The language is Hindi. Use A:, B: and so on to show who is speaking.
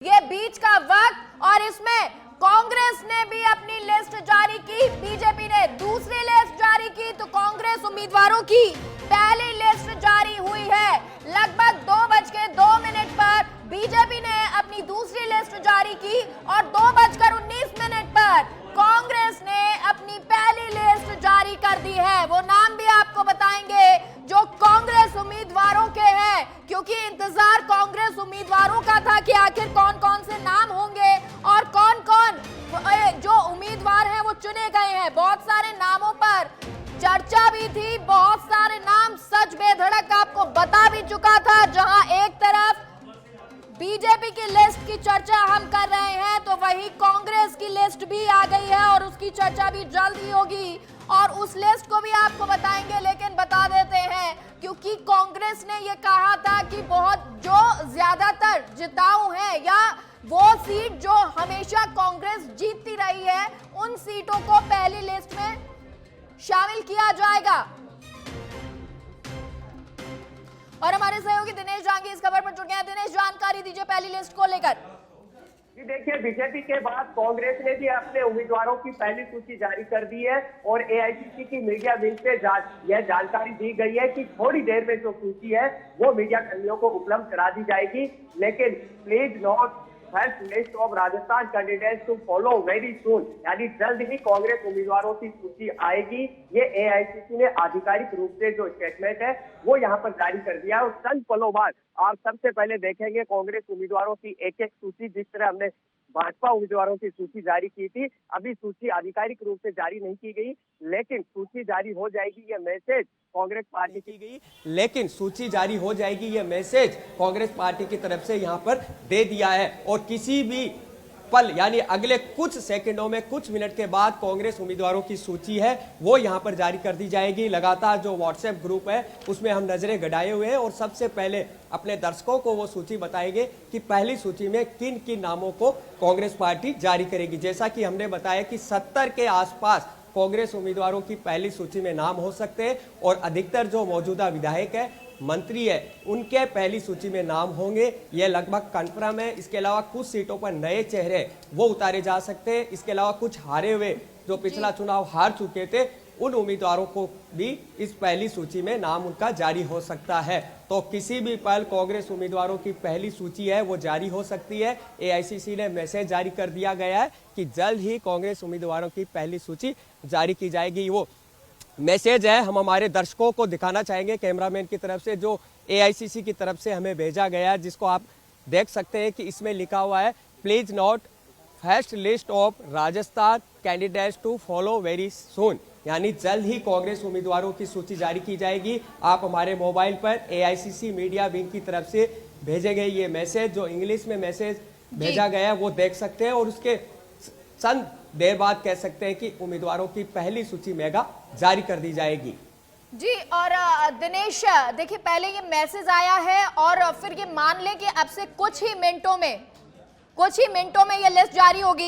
A: ये बीच का वक्त और इसमें कांग्रेस ने भी अपनी लिस्ट जारी की, बीजेपी ने दूसरी लिस्ट जारी की, तो कांग्रेस उम्मीदवारों की पहली लिस्ट जारी हुई है। लगभग 2:02 पर बीजेपी ने अपनी दूसरी लिस्ट जारी की और 2:19 पर कांग्रेस ने अपनी पहली लिस्ट जारी कर दी है। वो नाम भी आपको बताएंगे जो कांग्रेस उम्मीदवारों के हैं, क्योंकि इंतजार कांग्रेस उम्मीदवारों का था कि आखिर कौन कौन से नाम होंगे और कौन कौन जो उम्मीदवार हैं वो चुने गए हैं। बहुत सारे नामों पर चर्चा भी थी, बहुत सारे नाम सच बेधड़क आपको बता भी चुका था। जहां एक तरफ बीजेपी की लिस्ट की चर्चा हम कर रहे हैं, तो वही कांग्रेस की लिस्ट भी आ गई है और उसकी चर्चा भी जल्द ही होगी और उस लिस्ट को भी आपको बताएंगे। लेकिन बता देते हैं, क्योंकि कांग्रेस ने ये कहा था कि बहुत जो ज्यादातर जिताऊ है या वो सीट जो हमेशा कांग्रेस जीतती रही है, उन सीटों को पहली लिस्ट में शामिल किया जाएगा। और हमारे सहयोगी दिनेश जहांगीर इस खबर पर जुड़ गए हैं। दिनेश, जानकारी दीजिए पहली लिस्ट को लेकर।
B: जी देखिए, बीजेपी के बाद कांग्रेस ने भी अपने उम्मीदवारों की पहली सूची जारी कर दी है और एआईसीसी की मीडिया विंग से यह जानकारी दी गई है कि थोड़ी देर में जो सूची है वो मीडिया कर्मियों को उपलब्ध करा दी जाएगी। लेकिन please note first list of Rajasthan candidates to follow very soon, यानी जल्द ही कांग्रेस उम्मीदवारों की सूची आएगी। ये एआईसीसी ने आधिकारिक रूप से जो स्टेटमेंट है वो यहाँ पर जारी कर दिया है। और चंद पलों बाद आप सबसे पहले देखेंगे कांग्रेस उम्मीदवारों की एक एक सूची, जिस तरह हमने भाजपा उम्मीदवारों की सूची जारी की थी। अभी सूची आधिकारिक रूप से जारी नहीं की गई, लेकिन सूची जारी हो जाएगी, ये मैसेज कांग्रेस पार्टी की गई।
C: लेकिन सूची जारी हो जाएगी, ये मैसेज कांग्रेस पार्टी की तरफ से यहां पर दे दिया है। और किसी भी पल यानी अगले कुछ सेकंडों में, कुछ मिनट के बाद कांग्रेस उम्मीदवारों की सूची है वो यहां पर जारी कर दी जाएगी। लगातार जो व्हाट्सएप ग्रुप है उसमें हम नजरें गड़ाए हुए हैं और सबसे पहले अपने दर्शकों को वो सूची बताएंगे कि पहली सूची में किन किन नामों को कांग्रेस पार्टी जारी करेगी। जैसा कि हमने बताया कि 70 के आसपास कांग्रेस उम्मीदवारों की पहली सूची में नाम हो सकते हैं और अधिकतर जो मौजूदा विधायक है, मंत्री है, उनके पहली सूची में नाम होंगे। ये लगभग कंफर्म है। इसके अलावा कुछ सीटों पर नए चेहरे वो उतारे जा सकते हैं। इसके अलावा कुछ हारे हुए जो पिछला चुनाव हार चुके थे, उन उम्मीदवारों को भी इस पहली सूची में नाम उनका जारी हो सकता है। तो किसी भी पल कांग्रेस उम्मीदवारों की पहली सूची है वो जारी हो सकती है। एआईसीसी ने मैसेज जारी कर दिया गया है कि जल्द ही कांग्रेस उम्मीदवारों की पहली सूची जारी की जाएगी। वो मैसेज है हम हमारे दर्शकों को दिखाना चाहेंगे कैमरामैन की तरफ से, जो एआईसीसी की तरफ से हमें भेजा गया है, जिसको आप देख सकते हैं कि इसमें लिखा हुआ है please note first list of Rajasthan candidates to follow very soon, यानी जल्द ही कांग्रेस उम्मीदवारों की सूची जारी की जाएगी। आप हमारे मोबाइल पर एआईसीसी मीडिया विंग की तरफ से भेजे गए ये मैसेज, जो इंग्लिश में मैसेज भेजा गया है, वो देख सकते हैं और उसके चंद देर बाद कह सकते हैं कि उम्मीदवारों की पहली सूची मेगा जारी कर दी जाएगी।
A: जी, और दिनेश देखिए, पहले ये मैसेज आया है और फिर ये मान लें कि अब से कुछ ही मिनटों में ये लिस्ट जारी होगी।